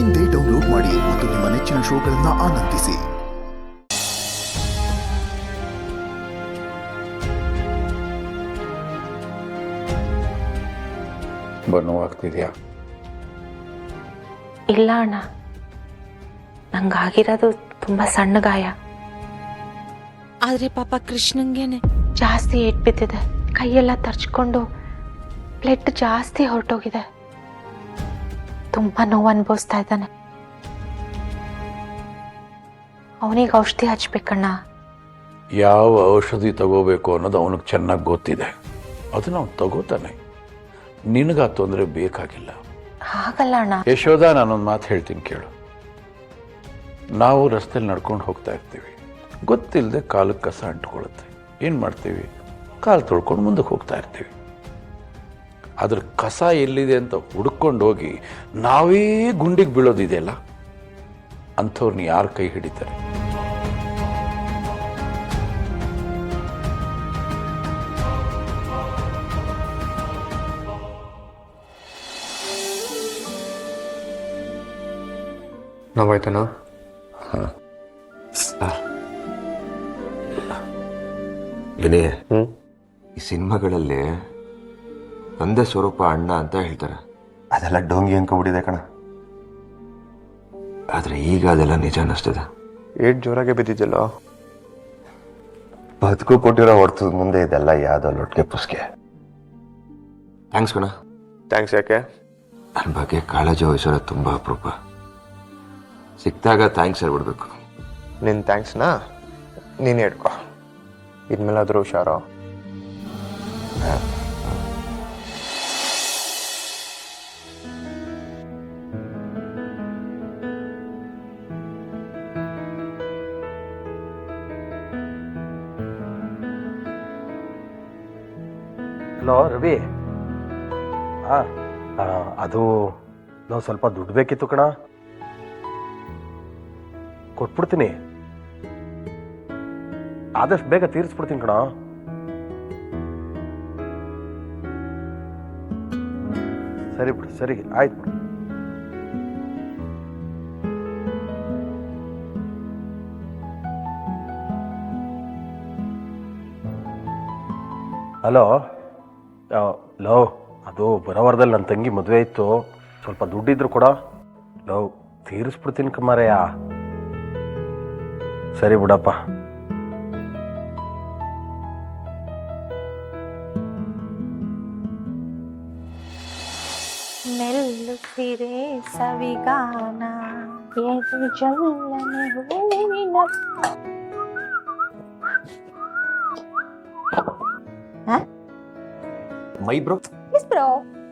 ಇಂದೇ ಡೌನ್ಲೋಡ್ ಮಾಡಿ ಮತ್ತು ನಿಮ್ಮ ನೆಚ್ಚಿನ ಶೋಗಳನ್ನು ಆನಂದಿಸಿ. ನೋವಾಗ್ತಿದ್ಯಾ? ಇಲ್ಲ ಅಣ್ಣ, ನಂಗಾಗಿರೋದು ತುಂಬಾ ಸಣ್ಣ ಗಾಯ. ಆದ್ರೆ ಪಾಪ ಕೃಷ್ಣಂಗೇನೆ ಜಾಸ್ತಿ ಏಟ್ ಬಿದ್ದಿದೆ. ಕೈಯೆಲ್ಲ ತರ್ಚ್ಕೊಂಡು ಬ್ಲಡ್ ಜಾಸ್ತಿ ಹೊರಟೋಗಿದೆ. ತುಂಬಾ ನೋವು ಅನುಭವಿಸ್ತಾ ಇದ್ದಾನೆ. ಅವನಿಗೆ ಔಷಧಿ ಹಚ್ಬೇಕಣ್ಣ. ಯಾವ ಔಷಧಿ ತಗೋಬೇಕು ಅನ್ನೋದು ಅವನಿಗೆ ಚೆನ್ನಾಗಿ ಗೊತ್ತಿದೆ. ಅದನ್ನ ಅವನು ತಗೋತಾನೆ. ನಿನಗೆ ಆ ತೊಂದರೆ ಬೇಕಾಗಿಲ್ಲ. ಹಾಗಲ್ಲ ಅಣ್ಣ. ಯಶೋಧ, ನಾನೊಂದು ಮಾತು ಹೇಳ್ತೀನಿ ಕೇಳು. ನಾವು ರಸ್ತೆಯಲ್ಲಿ ನಡ್ಕೊಂಡು ಹೋಗ್ತಾ ಇರ್ತೀವಿ. ಗೊತ್ತಿಲ್ಲದೆ ಕಾಲಕ್ಕೆ ಕಸ ಅಂಟ್ಕೊಳ್ಳುತ್ತೆ. ಏನು ಮಾಡ್ತೀವಿ? ಕಾಲು ತೊಳ್ಕೊಂಡು ಮುಂದಕ್ಕೆ ಹೋಗ್ತಾ ಇರ್ತೀವಿ. ಅದ್ರ ಕಸ ಎಲ್ಲಿದೆ ಅಂತ ಹುಡ್ಕೊಂಡು ಹೋಗಿ ನಾವೇ ಗುಂಡಿಗೆ ಬೀಳೋದಿದೆಯಲ್ಲ, ಅಂಥವ್ರನ್ನ ಯಾರು ಕೈ ಹಿಡಿತಾರೆ? ನೋವಾಯ್ತಾನ? ಏನೇ, ಈ ಸಿನಿಮಾಗಳಲ್ಲಿ ತಂದೆ ಸ್ವರೂಪ ಅಣ್ಣ ಅಂತ ಹೇಳ್ತಾರೆ. ಅದೆಲ್ಲ ಡೋಂಗಿ ಅನ್ಕೊಬಿಟ್ಟಿದೆ ಕಣ. ಆದ್ರೆ ಈಗ ಅದೆಲ್ಲ ನಿಜ ಅನ್ನಿಸ್ತದೆ. ಏಟ್ ಜೋರಾಗೆ ಬಿದ್ದಿದ್ದಲ್ಲ. ಬದುಕು ಕೊಟ್ಟಿರೋ ಹೊಡ್ತದ ಮುಂದೆ ಇದೆಲ್ಲ ಯಾವ್ದೋ ಲೊಟ್ಗೆ ಪುಸ್ಕೆ. ಥ್ಯಾಂಕ್ಸ್ ಕಣ. ಥ್ಯಾಂಕ್ಸ್. ಯಾಕೆ? ನನ್ನ ಬಗ್ಗೆ ಕಾಳಜಿ ವಹಿಸೋದು ತುಂಬಾ ಅಪರೂಪ. ಸಿಕ್ತಾಗ ಥ್ಯಾಂಕ್ಸ್ ಹೇಳ್ಬಿಡ್ಬೇಕು. ನಿನ್ನ ಥ್ಯಾಂಕ್ಸ್ನ ನೀನೇ ಇಟ್ಕೋ. ಇನ್ಮೇಲಾದ್ರೂ ಹುಷಾರೋ. ಹಲೋ ರವಿ. ಅದು ನಾವು ಸ್ವಲ್ಪ ದುಡ್ಡು ಬೇಕಿತ್ತು ಕಣ. ಕೊಟ್ಬಿಡ್ತೀನಿ, ಆದಷ್ಟು ಬೇಗ ತೀರಿಸ್ಬಿಡ್ತೀನಿ ಕಣ. ಸರಿ ಬಿಡು, ಸರಿ ಆಯ್ತು ಬಿಡು. ಹಲೋ ಲವ್, ಅದು ಬರೋವಾರದಲ್ಲಿ ನನ್ನ ತಂಗಿ ಮದುವೆ ಇತ್ತು. ಸ್ವಲ್ಪ ದುಡ್ಡಿದ್ರು ಕೂಡ ಲವ್ ತೀರಿಸ್ಬಿಡ್ತೀನಿ ಕಮಾರಯ್ಯ. ಸರಿ ಬಿಡಪ್ಪ. ಮೆಲ್ಲುತ್ತಿರೆ ಸವಿಗಾನ ಎದು ಜಲ್ಲನೆ ಹೂವಿನ. My bro. Yes bro.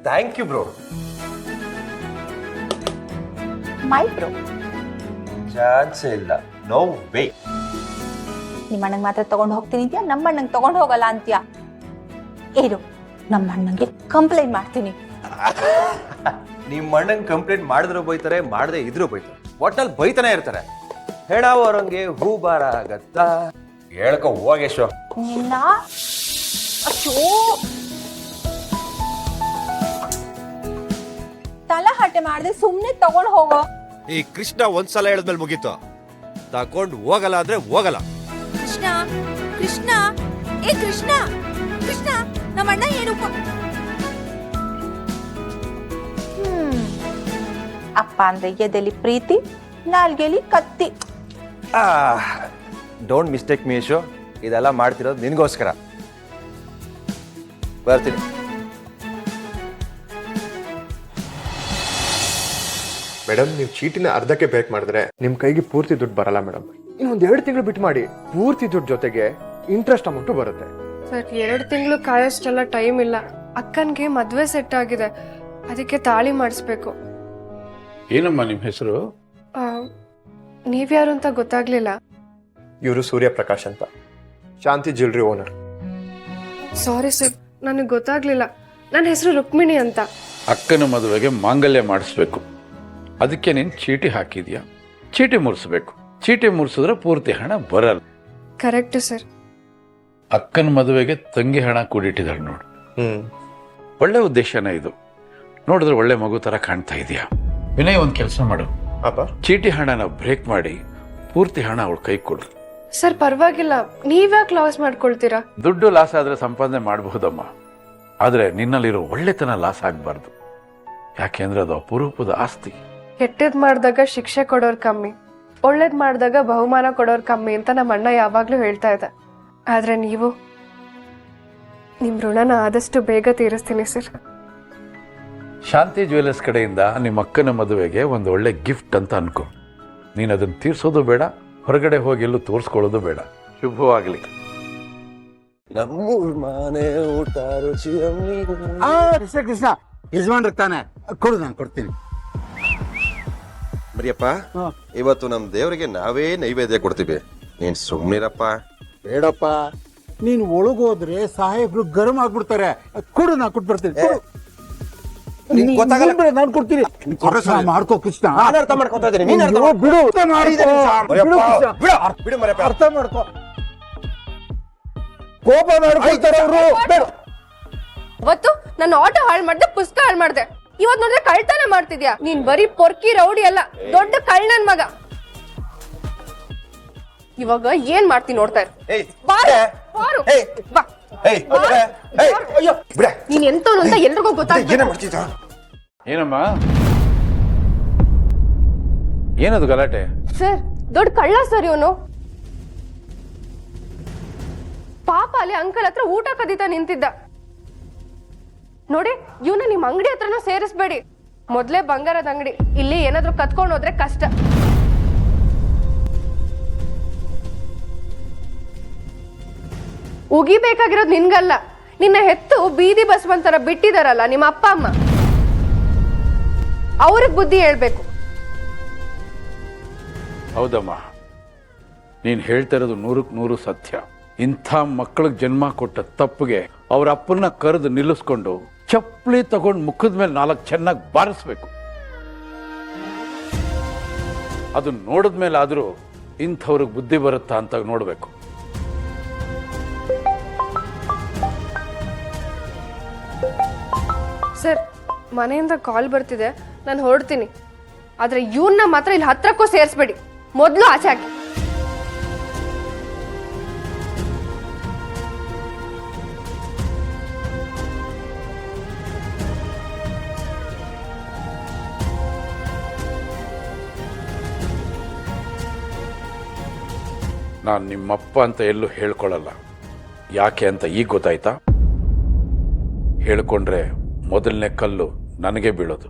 Thank you bro. My bro. ಚಾನ್ಸೇ ಇಲ್ಲ. No way. ನಿಮ್ಮ ಅಣ್ಣಂಗೆ ಮಾತ್ರ ತಗೊಂಡು ಹೋಗ್ತೀನಿ ಅಂತೀಯ, ನಮ್ಮ ಅಣ್ಣಂಗೆ ತಗೊಂಡು ಹೋಗಲ್ಲ ಅಂತೀಯ. ಏನು, ನಮ್ಮ ಅಣ್ಣಂಗೆ ಕಂಪ್ಲೇಂಟ್ ಮಾಡ್ತೀನಿ. ನಿಮ್ಮ ಅಣ್ಣಂಗೆ ಕಂಪ್ಲೇಂಟ್ ಮಾಡಿದ್ರು ಬೈತಾರೆ, ಮಾಡದೆ ಇದ್ರು ಬೈತಾರೆ. ಒಟ್ಟಲ್ಲಿ ಬೈತಾನೆ ಇರ್ತಾರೆ. ಹೇಳಾವ ಅವ್ರಂಗೆ ಹೂ ಬಾರ ಆಗತ್ತ. ಹೇಳ್ಕೊ ಹೋಗೇಶೋ. ನಿನ್ನ ಅಚ್ಚೋ ತಲಹಟೆ ಮಾಡದೆ ಸುಮ್ಮನೆ ತಗೊಂಡು ಹೋಗೋ. ಈ ಕೃಷ್ಣ ಒಂದ್ಸಲ ಹೇಳಿದ್ಮೇಲೆ ಮುಗೀತು. ತಗೊಂಡು ಹೋಗಲ್ಲ ಅಂದ್ರೆ ಹೋಗಲ್ಲ. ಕೃಷ್ಣ ಕೃಷ್ಣ ಏ ಕೃಷ್ಣ ಕೃಷ್ಣ ನಮ್ಮ ಅಣ್ಣ ಏನು ಅಪ್ಪ ಅಂದ್ರೆ ಎದೆಲಿ ಪ್ರೀತಿ, ನಾಲ್ಗೆಲಿ ಕತ್ತಿ. ಡೋಂಟ್ ಮಿಸ್ಟೇಕ್ ಮೀ ಯಶೋ. ಇದೆಲ್ಲ ಮಾಡ್ತಿರೋದು ನಿನ್ಗೋಸ್ಕರ. ಬರ್ತೀನಿ. ಮೇಡಮ್, ನೀವು ಚೀಟಿನ ಅರ್ಧಕ್ಕೆ ಬ್ರೇಕ್ ಮಾಡಿದ್ರೆ ನಿಮ್ ಕೈಗೆ ಪೂರ್ತಿ ದುಡ್ಡು ಬರಲ್ಲ ಮೇಡಮ್. ಇನ್ನೊಂದ್ 2 ತಿಂಗಳು ಬಿಟ್ಟು ಮಾಡಿ. ಪೂರ್ತಿ ದುಡ್ಡು ಜೊತೆಗೆ ಇಂಟ್ರೆಸ್ಟ್ ಅಮೌಂಟು ಬರುತ್ತೆ. ಸರ್, 2 ತಿಂಗಳು ಕಾಯೋಷ್ಟೆಲ್ಲ ಟೈಮ್ ಇಲ್ಲ. ಅಕ್ಕನ್ಗೆ ಮದ್ವೆ ಸೆಟ್ ಆಗಿದೆ, ಅದಕ್ಕೆ ತಾಳಿ ಮಾಡಿಸ್ಬೇಕು. ಏನಮ್ಮ ನಿಮ್ಮ ಹೆಸರು? ನೀವ್ಯಾರು ಅಂತ ಗೊತ್ತಾಗ್ಲಿಲ್ಲ. ಇವರು ಸೂರ್ಯಪ್ರಕಾಶ್ ಅಂತ, ಶಾಂತಿ ಜ್ಯುವೆಲ್ರಿ ಓನರ್. ಸಾರಿ ಸರ್, ನನಗೆ ಗೊತ್ತಾಗ್ಲಿಲ್ಲ. ನನ್ನ ಹೆಸರು ರುಕ್ಮಿಣಿ ಅಂತ. ಅಕ್ಕನ ಮದುವೆಗೆ ಮಾಂಗಲ್ಯ ಮಾಡಿಸ್ಬೇಕು. ಅದಕ್ಕೆ ನೀನು ಚೀಟಿ ಹಾಕಿದ್ಯಾ? ಚೀಟಿ ಮುರಿಸ್ಬೇಕು. ಚೀಟಿ ಮುರಿಸಿದ್ರೆ ಪೂರ್ತಿ ಹಣ ಬರಲ್ಲ. Correct sir. ಅಕ್ಕನ ಮದುವೆಗೆ ತಂಗಿ ಹಣ ಕೂಡಿಟ್ಟಿದ್ದಾಳೆ ನೋಡು. ಒಳ್ಳೆ ಉದ್ದೇಶನೇ ಇದು. ನೋಡಿದ್ರೆ ಒಳ್ಳೆ ಮಗು ತರ ಕಾಣ್ತಾ ಇದೆಯಾ? ವಿನಯ್ ಒಂದು ಕೆಲಸ ಮಾಡು, ಅಪ್ಪ ಚೀಟಿ ಹಣನ ಬ್ರೇಕ್ ಮಾಡಿ ಪೂರ್ತಿ ಹಣ ಅವಳ ಕೈ ಕೊಡು. ಸರ್ ಪರವಾಗಿಲ್ಲ, ನೀವ್ಯಾಕೆ ಲಾಸ್ ಮಾಡ್ಕೊಳ್ತೀರಾ? ದುಡ್ಡು ಲಾಸ್ ಆದ್ರೆ ಸಂಪಾದನೆ ಮಾಡಬಹುದಮ್ಮ, ಆದ್ರೆ ನಿನ್ನಲ್ಲಿರೋ ಒಳ್ಳೆತನ ಲಾಸ್ ಆಗ್ಬಾರ್ದು. ಯಾಕೆಂದ್ರೆ ಅದು ಅಪರೂಪದ ಆಸ್ತಿ. ಕೆಟ್ಟದ್ ಮಾಡಿದಾಗ ಶಿಕ್ಷೆ ಕೊಡೋರ್ ಕಮ್ಮಿ, ಒಳ್ಳೇದ್ ಮಾಡಿದಾಗ ಬಹುಮಾನ ಕೊಡೋರ್ ಕಮ್ಮಿ ಅಂತ ನಮ್ಮ ಅಣ್ಣ ಯಾವಾಗ್ಲೂ ಹೇಳ್ತಾ ಇದ್ದ. ಆದ್ರೆ ನೀವು ನಿಮ್ ಋಣನ ಆದಷ್ಟು ಬೇಗ ತೀರಿಸ್ತೀನಿ ಸರ್. ಶಾಂತಿ ಜ್ಯುವೆಲರ್ಸ್ ಕಡೆಯಿಂದ ನಿಮ್ಮ ಅಕ್ಕನ ಮದುವೆಗೆ ಒಂದು ಒಳ್ಳೆ ಗಿಫ್ಟ್ ಅಂತ ಅನ್ಕೋ. ನೀನು ಅದನ್ನು ತೀರ್ಸೋದು ಬೇಡ, ಹೊರಗಡೆ ಹೋಗಿ ಎಲ್ಲೂ ತೋರಿಸ್ಕೊಳ್ಳೋದು ಬೇಡ. ಶುಭವಾಗಲಿ. ನಮ್ಮೂರ್ ಮನೆ ಊಟ ರುಚಿ ಕೃಷ್ಣ ಕೃಷ್ಣ ಯಜಮಾನ್ರ ತಾನೆ ಕೊಡು, ನಾನು ಕೊಡ್ತೀನಿ. ಮರಿಯಪ್ಪ, ಇವತ್ತು ನಮ್ ದೇವರಿಗೆ ನಾವೇ ನೈವೇದ್ಯ ಕೊಡ್ತೀವಿ, ನೀನ್ ಸುಮ್ನಿರಪ್ಪ. ಬೇಡಪ್ಪ, ನೀನು ಒಳಗೋದ್ರೆ ಸಾಹೇಬ್ರು ಗರಂ ಆಗ್ಬಿಡ್ತಾರೆ. ಕೊಡು, ನಾನು ಕೊಟ್ಟು ಬರ್ತೀನಿ. ಕೊಡು. ನಾನು ಕೊಡ್ತೀನಿ. ಮಾಡ್ಕೋ ಕೃಷ್ಣ. ಅರ್ಥ ಮಾಡ್ಕೊತಾ ಇದ್ದೀನಿ, ನೀನ್ ಅರ್ಥ ಅಯ್ಯೋ, ಬಿಡು. ಅರ್ಥ ಮಾಡ್ಕೋ. ಬಿಡು ಕೃಷ್ಣ. ಬಿಡು ಮರಿಯಪ್ಪ. ಅರ್ಥ ಮಾಡ್ಕೋ. ಕೋಪ ಮಾಡ್ಕೊಳ್ತಾರೆ ಅವರು. ಅವತ್ತು ನನ್ನ ಆಟೋ ಹಾಳು ಮಾಡ್ದೆ, ಪುಸ್ತಕ ಹಾಳು ಮಾಡ್ದೆ. ಇವತ್ ನೋಡಿದ್ರೆ ಕಳ್ತನ ಮಾಡ್ತಿದ್ಯಾ. ನೀನ್ ಬರೀ ಪೊರ್ಕಿ ರೌಡಿ ಅಲ್ಲ, ದೊಡ್ಡ ಕಳ್ಳನ್ ಮಗ. ಇವಾಗ ಏನ್ ಮಾಡ್ತೀನಿ ನೋಡ್ತಾ ಇರು. ನೀನ್ ಎಂತವನು ಅಂತ ಎಲ್ರಿಗೂ ಗೊತ್ತಾಗ್ತದೆ. ಏನಮ್ಮ, ಏನದು ಗಲಾಟೆ? ಸರ್, ದೊಡ್ಡ ಕಳ್ಳ ಸರ್ ಇವನು. ಪಾಪ ಅಲ್ಲಿ ಅಂಕಲ್ ಹತ್ರ ಊಟ ಕದೀತಾ ನಿಂತಿದ್ದ ನೋಡಿ. ಇವನ ನಿಮ್ ಅಂಗಡಿ ಹತ್ರನೂ ಸೇರಿಸ್ಬೇಡಿ. ಮೊದ್ಲೇ ಬಂಗಾರದ ಅಂಗಡಿ, ಇಲ್ಲಿ ಏನಾದ್ರೂ ಕತ್ಕೊಂಡು ಹೋದ್ರೆ ಕಷ್ಟ. ಉಗಿಬೇಕಾಗಿರೋದು ನಿನ್ಗಲ್ಲ, ನಿನ್ನ ಹೆತ್ತು ಬೀದಿ ಬಸವಂತರ ಬಿಟ್ಟಿದಾರಲ್ಲ ನಿಮ್ಮ ಅಪ್ಪ ಅಮ್ಮ, ಅವ್ರಿಗೆ ಬುದ್ಧಿ ಹೇಳ್ಬೇಕು. ಹೌದಮ್ಮ, ನೀನು ಹೇಳ್ತಾ ಇರೋದು 100% ಸತ್ಯ. ಇಂಥ ಮಕ್ಕಳಿಗೆ ಜನ್ಮ ಕೊಟ್ಟ ತಪ್ಪಿಗೆ ಅವ್ರ ಅಪ್ಪನ ಕರೆದು ನಿಲ್ಲಿಸ್ಕೊಂಡು ಚಪ್ಪಲಿ ತಗೊಂಡು ಮುಖದ ಮೇಲೆ 4 ಚೆನ್ನಾಗಿ ಬಾರಿಸ್ಬೇಕು. ಅದು ನೋಡಿದ್ಮೇಲೆ ಆದರೂ ಇಂಥವ್ರಿಗೆ ಬುದ್ಧಿ ಬರುತ್ತಾ ಅಂತ ನೋಡಬೇಕು. ಸರ್, ಮನೆಯಿಂದ ಕಾಲ್ ಬರ್ತಿದೆ, ನಾನು ಹೊರಡ್ತೀನಿ. ಆದ್ರೆ ಇವನ್ನ ಮಾತ್ರ ಇಲ್ಲಿ ಹತ್ರಕ್ಕೂ ಸೇರಿಸ್ಬೇಡಿ. ಮೊದಲು ಆಚೆ ಹಾಕಿ. ನಾನು ನಿಮ್ಮಪ್ಪ ಅಂತ ಎಲ್ಲೂ ಹೇಳ್ಕೊಳ್ಳಲ್ಲ. ಯಾಕೆ ಅಂತ ಈಗ ಗೊತ್ತಾಯ್ತಾ? ಹೇಳ್ಕೊಂಡ್ರೆ ಮೊದಲನೇ ಕಲ್ಲು ನನಗೆ ಬೀಳೋದು.